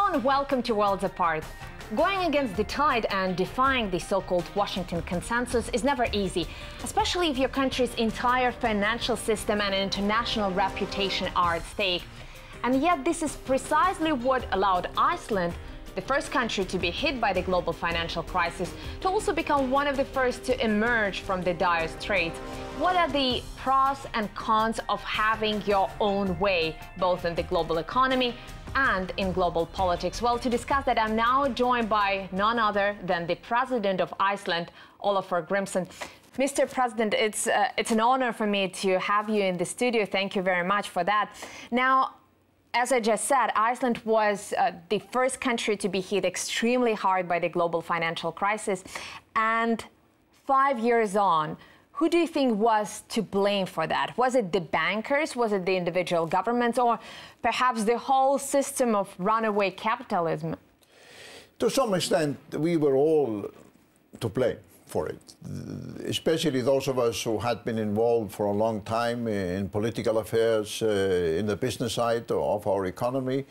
Hello and welcome to Worlds Apart. Going against the tide and defying the so-called Washington consensus is never easy, especially if your country's entire financial system and international reputation are at stake. And yet this is precisely what allowed Iceland, the first country to be hit by the global financial crisis, to also become one of the first to emerge from the dire straits. What are the pros and cons of having your own way, both in the global economy and in global politics? Well, to discuss that, I'm now joined by none other than the President of Iceland, Ólafur Grímsson. Mr. President, it's an honor for me to have you in the studio. Thank you very much for that. Now, as I just said, Iceland was the first country to be hit extremely hard by the global financial crisis. And 5 years on, who do you think was to blame for that? Was it the bankers? Was it the individual governments? Or perhaps the whole system of runaway capitalism? To some extent, we were all to blame for it, especially those of us who had been involved for a long time in political affairs, in the business side of our economy,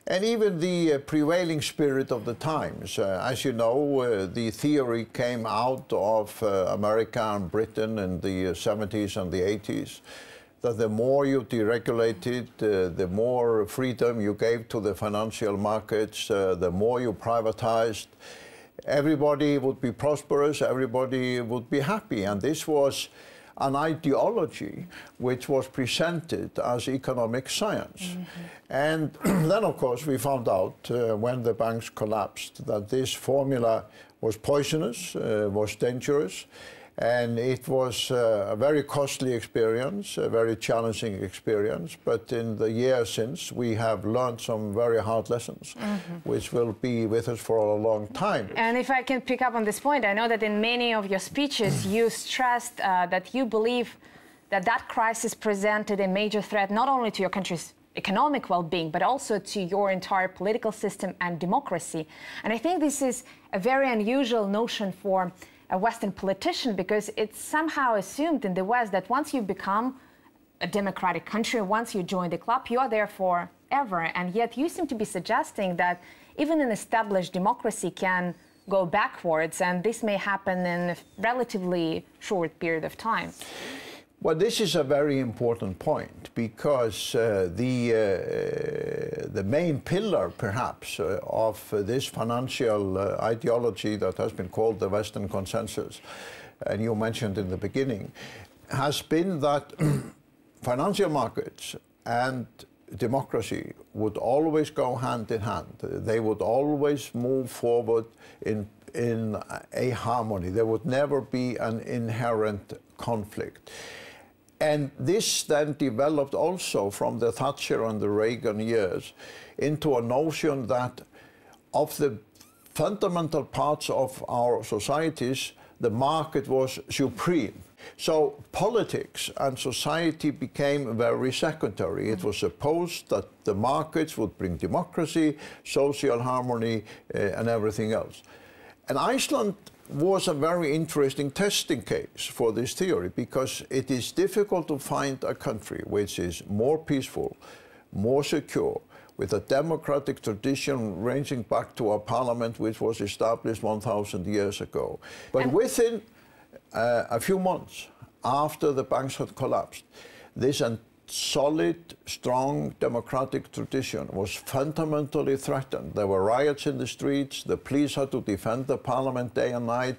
and even the prevailing spirit of the times. As you know, the theory came out of America and Britain in the 70s and the 80s, that the more you deregulated, the more freedom you gave to the financial markets, the more you privatized, everybody would be prosperous, everybody would be happy. And this was an ideology which was presented as economic science. Mm-hmm. And then, of course, we found out when the banks collapsed that this formula was poisonous, was dangerous, and it was a very costly experience, a very challenging experience. But in the years since, we have learned some very hard lessons, which will be with us for a long time. And if I can pick up on this point, I know that in many of your speeches, you stressed that you believe that that crisis presented a major threat not only to your country's economic well-being, but also to your entire political system and democracy. And I think this is a very unusual notion for a Western politician, because it's somehow assumed in the West that once you become a democratic country, once you join the club, you are there forever. And yet you seem to be suggesting that even an established democracy can go backwards, and this may happen in a relatively short period of time. Well, this is a very important point, because the main pillar, perhaps, of this financial ideology that has been called the Western consensus, and you mentioned in the beginning, has been that financial markets and democracy would always go hand in hand. They would always move forward in a harmony. There would never be an inherent conflict. And this then developed also from the Thatcher and the Reagan years into a notion that of the fundamental parts of our societies, the market was supreme. So politics and society became very secondary. It was supposed that the markets would bring democracy, social harmony, and everything else. And Iceland was a very interesting testing case for this theory, because it is difficult to find a country which is more peaceful, more secure, with a democratic tradition ranging back to a parliament which was established 1,000 years ago. But within a few months after the banks had collapsed, this solid, strong democratic tradition was fundamentally threatened. There were riots in the streets, the police had to defend the parliament day and night,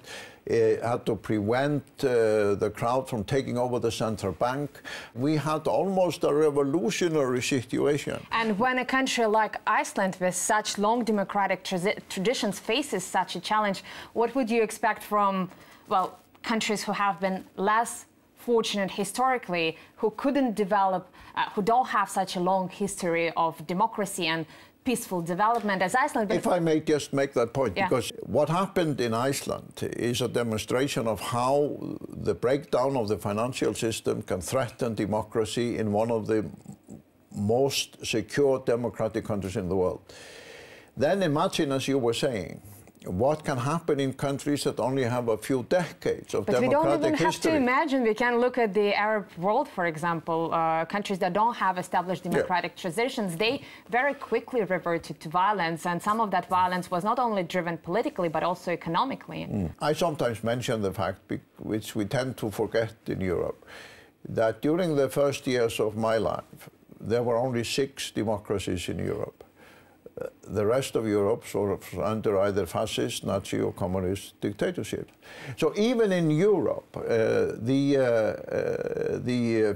had to prevent the crowd from taking over the central bank. We had almost a revolutionary situation. And when a country like Iceland, with such long democratic traditions, faces such a challenge, what would you expect from, well, countries who have been less fortunate historically, who couldn't develop, who don't have such a long history of democracy and peaceful development as Iceland? If I may just make that point, because what happened in Iceland is a demonstration of how the breakdown of the financial system can threaten democracy in one of the most secure democratic countries in the world. Then imagine, as you were saying, what can happen in countries that only have a few decades of but democratic history. But we don't even have to imagine. We can look at the Arab world, for example, countries that don't have established democratic traditions. They very quickly reverted to violence, and some of that violence was not only driven politically, but also economically. I sometimes mention the fact, which we tend to forget in Europe, that during the first years of my life, there were only 6 democracies in Europe. The rest of Europe sort of under either fascist, Nazi or communist dictatorship. So even in Europe, the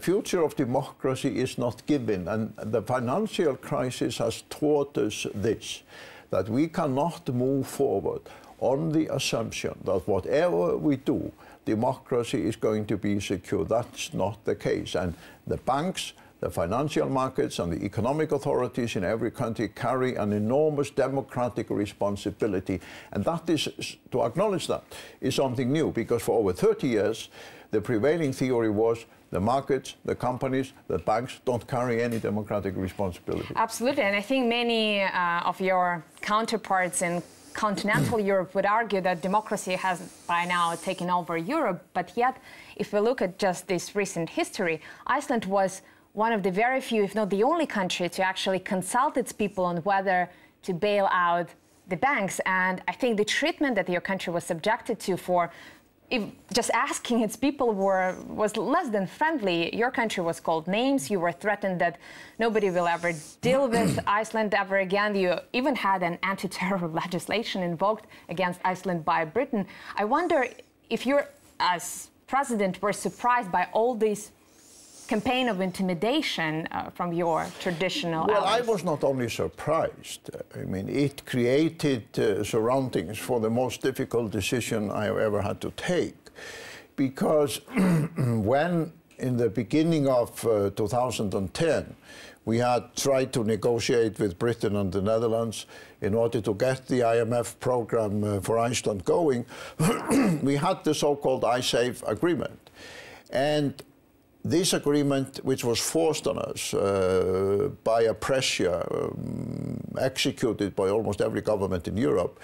future of democracy is not given, and the financial crisis has taught us this, that we cannot move forward on the assumption that whatever we do, democracy is going to be secure. That's not the case, and the banks, the financial markets and the economic authorities in every country carry an enormous democratic responsibility. And that is, to acknowledge that, is something new, because for over 30 years, the prevailing theory was the markets, the companies, the banks don't carry any democratic responsibility. Absolutely, and I think many of your counterparts in continental Europe would argue that democracy has by now taken over Europe, but yet, if we look at just this recent history, Iceland was one of the very few, if not the only country, to actually consult its people on whether to bail out the banks. And I think the treatment that your country was subjected to for just asking its people was less than friendly. Your country was called names. You were threatened that nobody will ever deal with Iceland ever again. You even had an anti-terror legislation invoked against Iceland by Britain. I wonder if you, as president, were surprised by all these campaign of intimidation from your traditional Well, allies. I was not only surprised. I mean, it created surroundings for the most difficult decision I have ever had to take. Because when, in the beginning of 2010, we had tried to negotiate with Britain and the Netherlands in order to get the IMF program for Iceland going, we had the so-called ISAVE agreement. And this agreement, which was forced on us by a pressure executed by almost every government in Europe,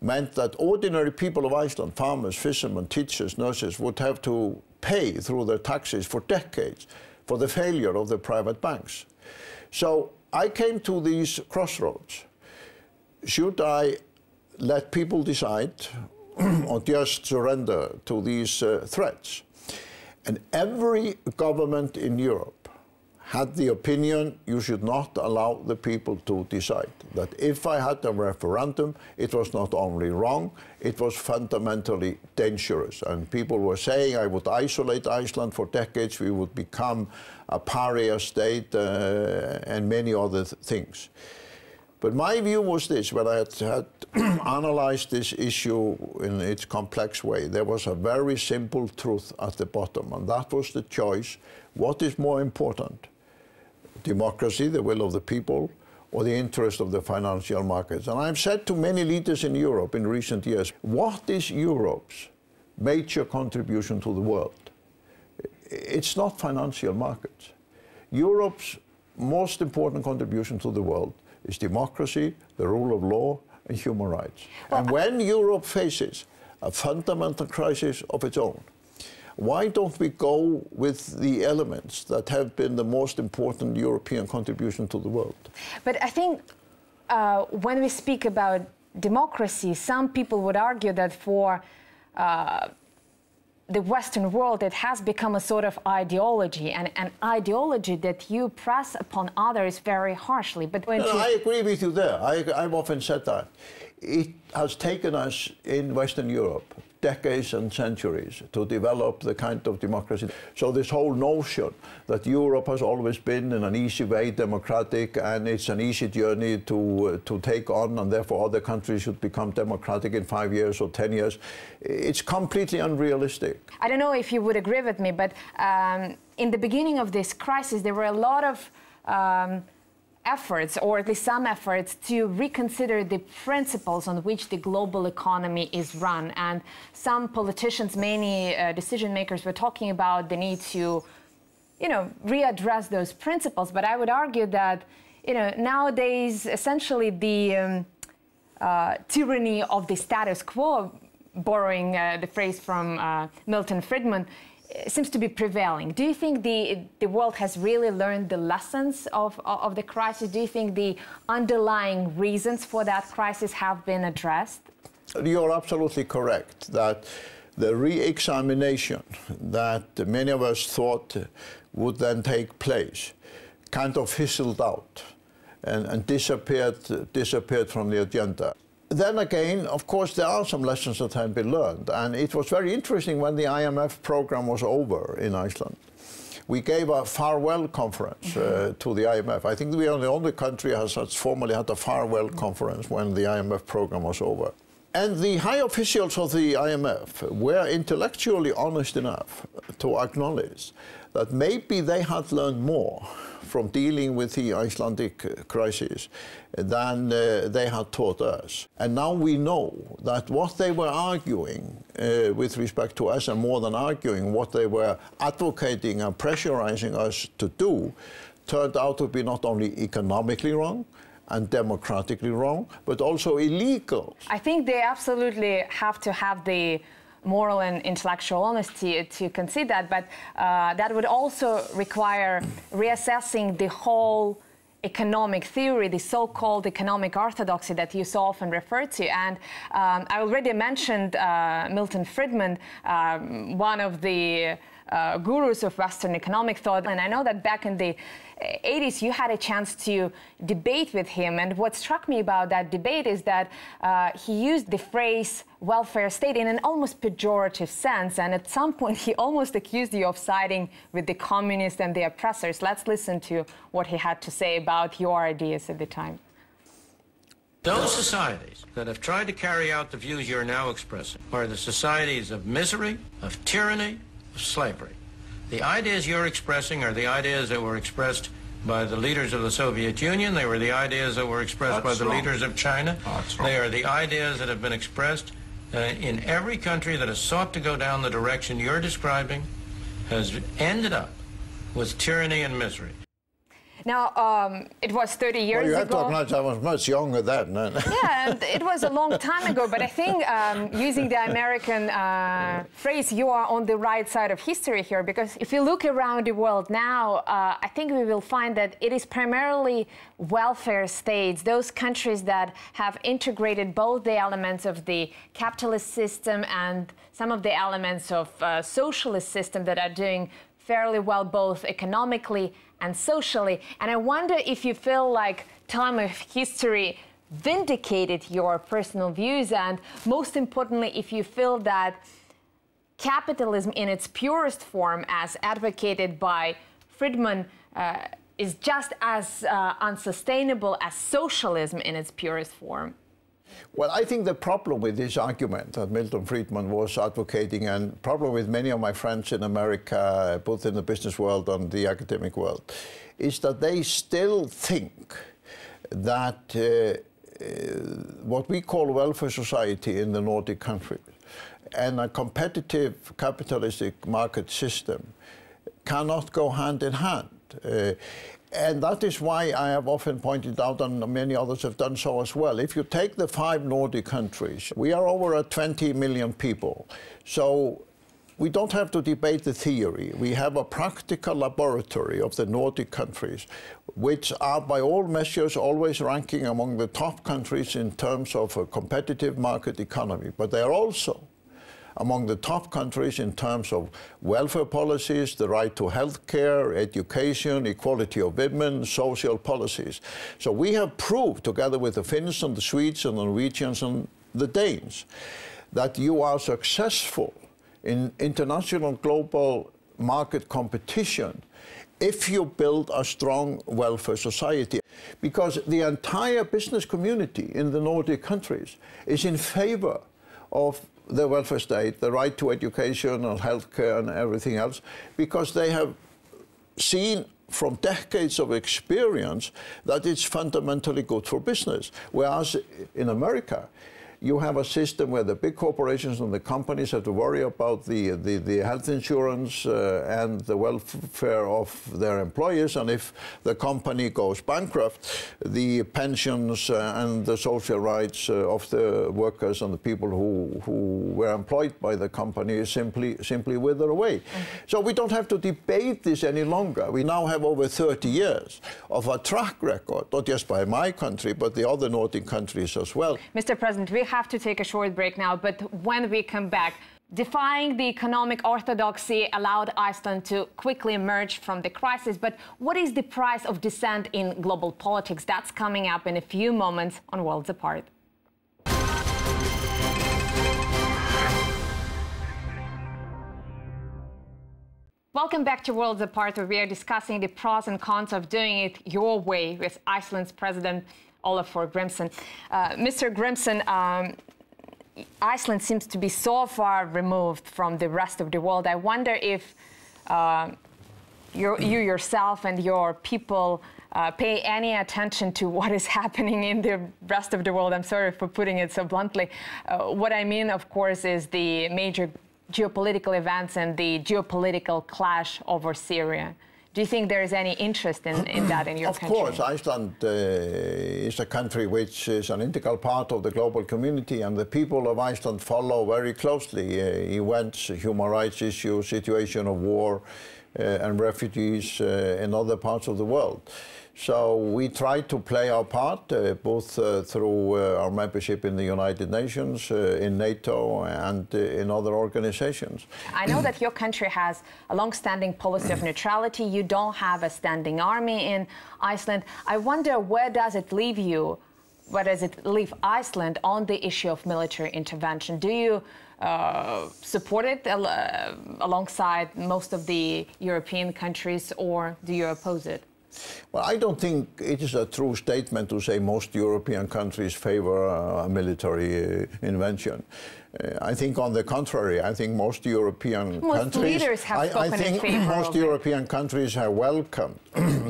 meant that ordinary people of Iceland, farmers, fishermen, teachers, nurses, would have to pay through their taxes for decades for the failure of the private banks. So I came to these crossroads. Should I let people decide or just surrender to these threats? And every government in Europe had the opinion you should not allow the people to decide. That if I had a referendum, it was not only wrong, it was fundamentally dangerous. And people were saying I would isolate Iceland for decades, we would become a pariah state and many other things. But my view was this: when I had analyzed this issue in its complex way, there was a very simple truth at the bottom, and that was the choice. What is more important? Democracy, the will of the people, or the interest of the financial markets? And I've said to many leaders in Europe in recent years, what is Europe's major contribution to the world? It's not financial markets. Europe's most important contribution to the world is democracy, the rule of law, and human rights. Well, and when Europe faces a fundamental crisis of its own, why don't we go with the elements that have been the most important European contribution to the world? But I think when we speak about democracy, some people would argue that for the Western world, it has become a sort of ideology, and an ideology that you press upon others very harshly. But when I agree with you there. I've often said that. It has taken us in Western Europe decades and centuries to develop the kind of democracy. So this whole notion that Europe has always been in an easy way democratic and it's an easy journey to take on, and therefore other countries should become democratic in 5 years or 10 years, it's completely unrealistic. I don't know if you would agree with me, but in the beginning of this crisis, there were a lot of efforts, or at least some efforts, to reconsider the principles on which the global economy is run. And some politicians, many decision makers, were talking about the need to, readdress those principles. But I would argue that, nowadays, essentially the tyranny of the status quo, borrowing the phrase from Milton Friedman, seems to be prevailing. Do you think the world has really learned the lessons of the crisis? Do you think the underlying reasons for that crisis have been addressed? You're absolutely correct that the re-examination that many of us thought would then take place kind of fizzled out and disappeared from the agenda. Then again, of course, there are some lessons that have been learned, and it was very interesting when the IMF program was over in Iceland. We gave a farewell conference to the IMF. I think we are the only country that has formally had a farewell conference when the IMF program was over. And the high officials of the IMF were intellectually honest enough to acknowledge that maybe they had learned more from dealing with the Icelandic crisis than they had taught us. And now we know that what they were arguing with respect to us, and more than arguing, what they were advocating and pressurizing us to do, turned out to be not only economically wrong and democratically wrong, but also illegal. I think they absolutely have to have the moral and intellectual honesty to concede that, but that would also require reassessing the whole economic theory, the so-called economic orthodoxy that you so often refer to. And I already mentioned Milton Friedman, one of the gurus of Western economic thought, and I know that back in the 80s you had a chance to debate with him, and what struck me about that debate is that he used the phrase welfare state in an almost pejorative sense, and at some point he almost accused you of siding with the communists and the oppressors. Let's listen to what he had to say about your ideas at the time. Those societies that have tried to carry out the views you're now expressing are the societies of misery, of tyranny, of slavery. The ideas you're expressing are the ideas that were expressed by the leaders of the Soviet Union. They were the ideas that were expressed by the leaders of China. They are the ideas that have been expressed in every country that has sought to go down the direction you're describing, has ended up with tyranny and misery. Now, it was 30 years ago. You have to acknowledge I was much younger then. Yeah, and it was a long time ago, but I think using the American phrase, you are on the right side of history here, because if you look around the world now, I think we will find that it is primarily welfare states, those countries that have integrated both the elements of the capitalist system and some of the elements of socialist system that are doing fairly well both economically and socially. And I wonder if you feel like time of history vindicated your personal views, and most importantly, if you feel that capitalism in its purest form, as advocated by Friedman, is just as unsustainable as socialism in its purest form. Well, I think the problem with this argument that Milton Friedman was advocating, and problem with many of my friends in America, both in the business world and the academic world, is that they still think that what we call welfare society in the Nordic countries and a competitive capitalistic market system cannot go hand in hand. And that is why I have often pointed out, and many others have done so as well, if you take the 5 Nordic countries, we are over at 20 million people. So we don't have to debate the theory. We have a practical laboratory of the Nordic countries, which are by all measures always ranking among the top countries in terms of a competitive market economy. But they are also among the top countries in terms of welfare policies, the right to health care, education, equality of women, social policies. So we have proved, together with the Finns and the Swedes and the Norwegians and the Danes, that you are successful in international global market competition if you build a strong welfare society. Because the entire business community in the Nordic countries is in favor of the welfare state, the right to education and healthcare and everything else, because they have seen from decades of experience that it's fundamentally good for business. Whereas in America, you have a system where the big corporations and the companies have to worry about the health insurance and the welfare of their employees, and if the company goes bankrupt, the pensions and the social rights of the workers and the people who were employed by the company simply wither away. So we don't have to debate this any longer. We now have over 30 years of a track record, not just by my country, but the other Nordic countries as well. Mr. President, we have to take a short break now, but when we come back, defying the economic orthodoxy allowed Iceland to quickly emerge from the crisis. But what is the price of dissent in global politics? That's coming up in a few moments on Worlds Apart. Welcome back to Worlds Apart, where we are discussing the pros and cons of doing it your way with Iceland's President Ólafur Grímsson. Mr. Grímsson, Iceland seems to be so far removed from the rest of the world. I wonder if you yourself and your people pay any attention to what is happening in the rest of the world. I'm sorry for putting it so bluntly. What I mean, of course, is the major geopolitical events and the geopolitical clash over Syria. Do you think there is any interest in that in your country? Of course, Iceland is a country which is an integral part of the global community, and the people of Iceland follow very closely events, human rights issues, situation of war and refugees in other parts of the world. So we try to play our part, both through our membership in the United Nations, in NATO, and in other organizations. I know that your country has a long-standing policy of neutrality. You don't have a standing army in Iceland. I wonder, where does it leave you? Where does it leave Iceland on the issue of military intervention? Do you support it alongside most of the European countries, or do you oppose it? Well, I don't think it is a true statement to say most European countries favor a military invention. I think, on the contrary, I think most European countries, leaders have spoken I think in favor most of European countries have welcomed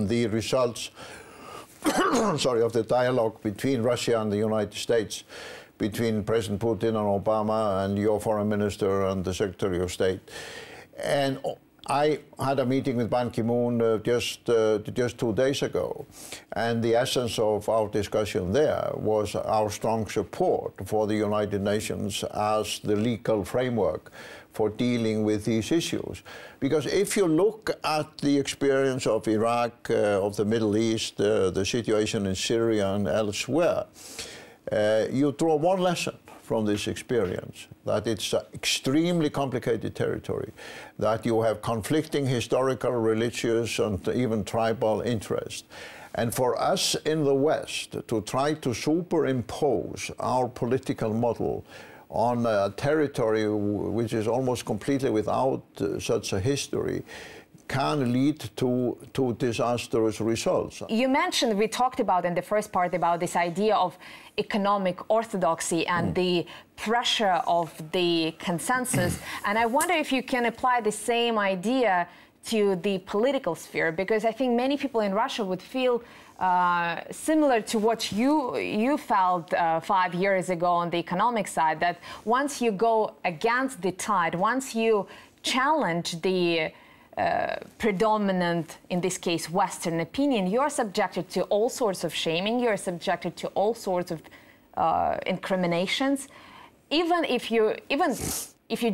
the results of the dialogue between Russia and the United States, between President Putin and Obama and your foreign minister and the Secretary of State. And I had a meeting with Ban Ki-moon just 2 days ago, and the essence of our discussion there was our strong support for the United Nations as the legal framework for dealing with these issues. Because if you look at the experience of Iraq, of the Middle East, the situation in Syria and elsewhere, you draw one lesson from this experience, that it's an extremely complicated territory, that you have conflicting historical, religious, and even tribal interests. And for us in the West to try to superimpose our political model on a territory which is almost completely without such a history can lead to disastrous results. You mentioned, we talked about in the first part about this idea of economic orthodoxy and the pressure of the consensus. And I wonder if you can apply the same idea to the political sphere, because I think many people in Russia would feel similar to what you felt 5 years ago on the economic side, that once you go against the tide, once you challenge the predominant, in this case, Western opinion, you're subjected to all sorts of shaming, you're subjected to all sorts of incriminations. Even if you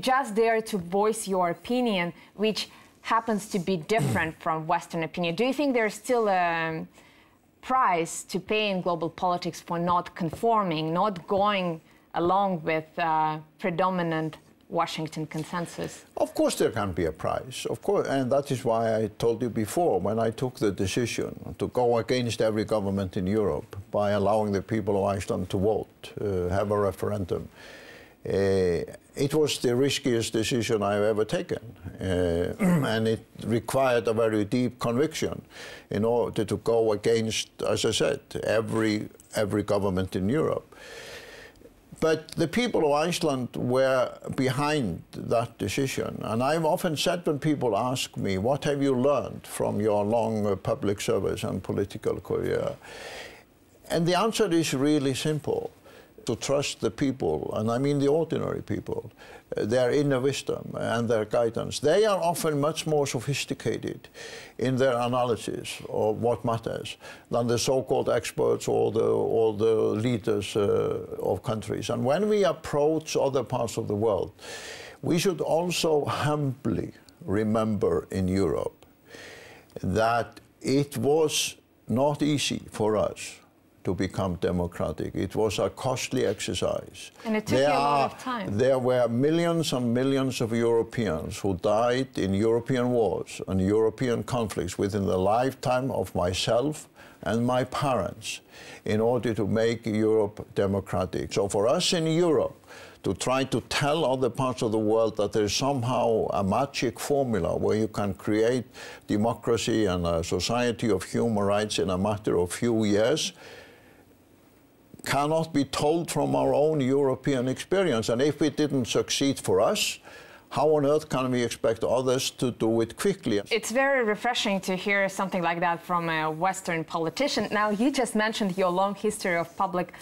just dare to voice your opinion, which happens to be different from Western opinion, do you think there's still a price to pay in global politics for not conforming, not going along with predominant Washington consensus? Of course there can be a price, of course, and that is why I told you before, when I took the decision to go against every government in Europe by allowing the people of Iceland to vote, have a referendum. It was the riskiest decision I've ever taken, and it required a very deep conviction in order to go against, as I said, every government in Europe. But the people of Iceland were behind that decision. And I've often said, when people ask me, what have you learned from your long public service and political career? And the answer is really simple. to trust the people, and I mean the ordinary people, their inner wisdom and their guidance. They are often much more sophisticated in their analysis of what matters than the so-called experts or the leaders of countries. And when we approach other parts of the world, we should also humbly remember in Europe that it was not easy for us to become democratic. It was a costly exercise. And it took you a lot of time. There were millions and millions of Europeans who died in European wars and European conflicts within the lifetime of myself and my parents in order to make Europe democratic. So for us in Europe, to try to tell other parts of the world that there is somehow a magic formula where you can create democracy and a society of human rights in a matter of few years cannot be told from our own European experience. And if it didn't succeed for us, how on earth can we expect others to do it quickly? It's very refreshing to hear something like that from a Western politician. Now, you just mentioned your long history of public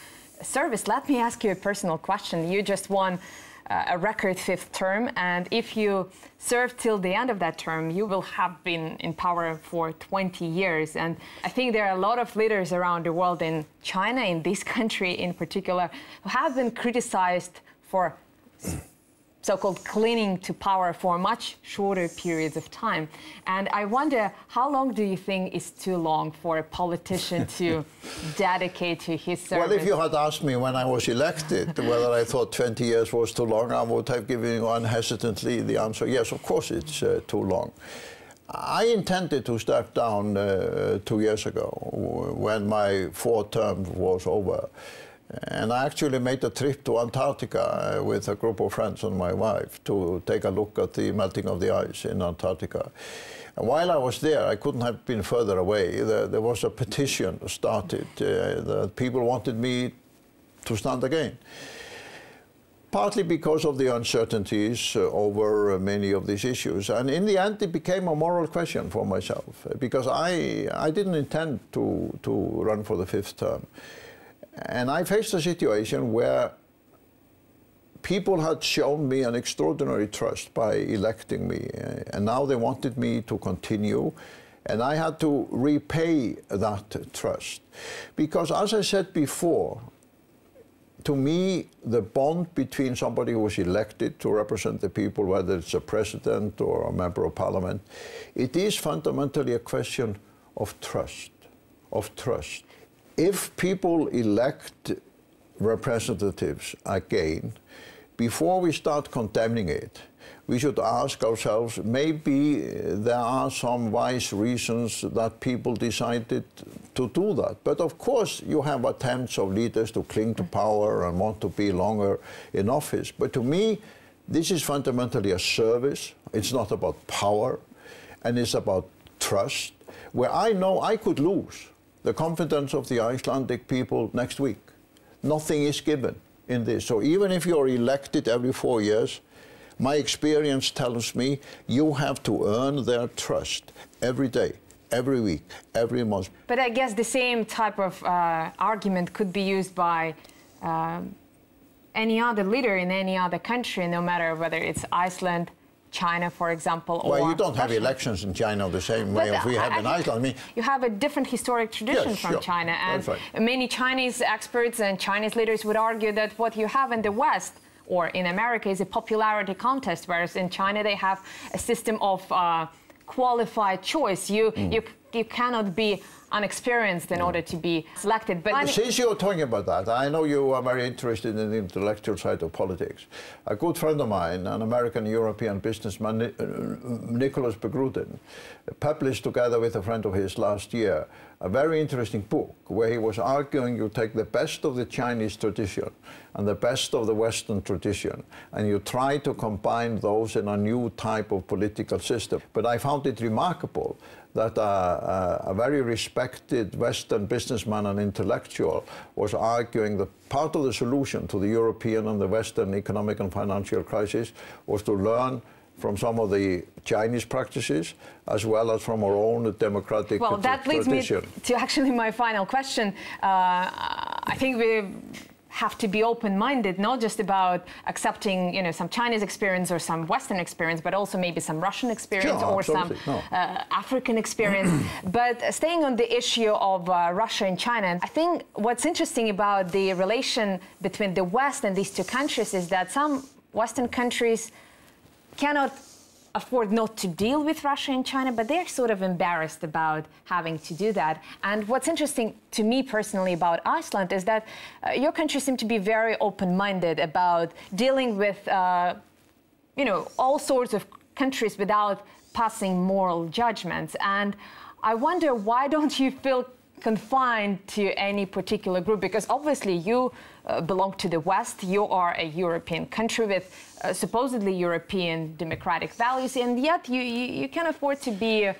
service. Let me ask you a personal question. You just won a record 5th term, and if you serve till the end of that term, you will have been in power for 20 years. And I think there are a lot of leaders around the world, in China, in this country in particular, who have been criticized for so-called clinging to power for much shorter periods of time. And I wonder, how long do you think is too long for a politician to dedicate to his service? Well, if you had asked me when I was elected whether I thought 20 years was too long, I would have given you unhesitantly the answer, yes, of course it's too long. I intended to step down 2 years ago when my 4th term was over. And I actually made a trip to Antarctica with a group of friends and my wife to take a look at the melting of the ice in Antarctica. And while I was there, I couldn't have been further away. There was a petition started that people wanted me to stand again. Partly because of the uncertainties over many of these issues. And in the end, it became a moral question for myself, because I didn't intend to run for the 5th term. And I faced a situation where people had shown me an extraordinary trust by electing me, and now they wanted me to continue, and I had to repay that trust. Because as I said before, to me, the bond between somebody who was elected to represent the people, whether it's a president or a member of parliament, it is fundamentally a question of trust, If people elect representatives again, before we start condemning it, we should ask ourselves, maybe there are some wise reasons that people decided to do that. But of course, you have attempts of leaders to cling to power and want to be longer in office. But to me, this is fundamentally a service. It's not about power, and it's about trust, where I know I could lose the confidence of the Icelandic people next week. Nothing is given in this. So even if you're elected every 4 years, my experience tells me you have to earn their trust every day, every week, every month. But I guess the same type of argument could be used by any other leader in any other country, no matter whether it's Iceland, China, for example, or well, you don't have Russia. elections in China the same way as we have in Iceland. I mean, you have a different historic tradition yes, from sure. China, and right. Many Chinese experts and Chinese leaders would argue that what you have in the West or in America is a popularity contest, whereas in China they have a system of qualified choice. You cannot be unexperienced in order to be selected. But since you're talking about that, I know you are very interested in the intellectual side of politics. A good friend of mine, an American-European businessman, Nicholas Begrudin, published together with a friend of his last year a very interesting book where he was arguing you take the best of the Chinese tradition and the best of the Western tradition, and you try to combine those in a new type of political system. But I found it remarkable that a very respected Western businessman and intellectual was arguing that part of the solution to the European and the Western economic and financial crisis was to learn from some of the Chinese practices as well as from our own democratic tradition. Well, that leads me to actually my final question. I think we have to be open-minded, not just about accepting, you know, some Chinese experience or some Western experience, but also maybe some Russian experience or some African experience. But staying on the issue of Russia and China, I think what's interesting about the relation between the West and these two countries is that some Western countries cannot afford not to deal with Russia and China, but they're sort of embarrassed about having to do that. And what's interesting to me personally about Iceland is that your country seemed to be very open-minded about dealing with, you know, all sorts of countries without passing moral judgments. And I wonder, why don't you feel confined to any particular group? Because obviously you belong to the West, you are a European country with supposedly European democratic values, and yet you can afford to be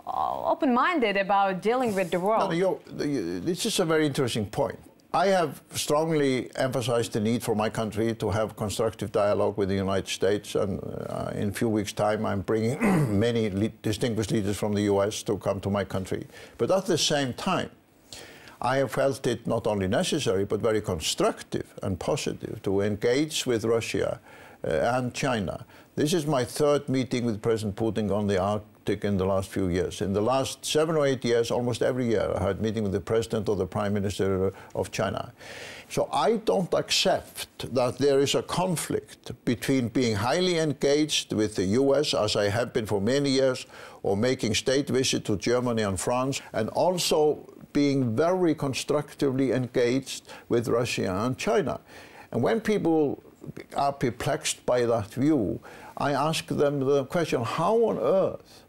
open-minded about dealing with the world. No, this is a very interesting point. I have strongly emphasized the need for my country to have constructive dialogue with the United States, and in a few weeks' time I'm bringing many distinguished leaders from the US to come to my country. But at the same time, I have felt it not only necessary, but very constructive and positive to engage with Russia and China. This is my third meeting with President Putin on the Arctic in the last few years. In the last 7 or 8 years, almost every year, I had a meeting with the President or the Prime Minister of China. So I don't accept that there is a conflict between being highly engaged with the US, as I have been for many years, or making state visits to Germany and France, and also being very constructively engaged with Russia and China. And when people are perplexed by that view, I ask them the question, how on earth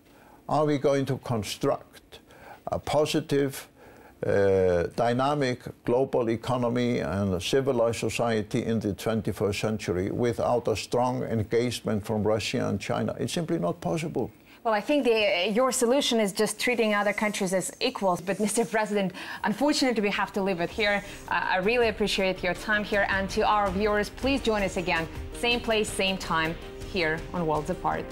are we going to construct a positive, dynamic global economy and a civilized society in the 21st century without a strong engagement from Russia and China? It's simply not possible. Well, I think your solution is just treating other countries as equals. But, Mr. President, unfortunately, we have to leave it here. I really appreciate your time here. And to our viewers, please join us again. Same place, same time, here on Worlds Apart.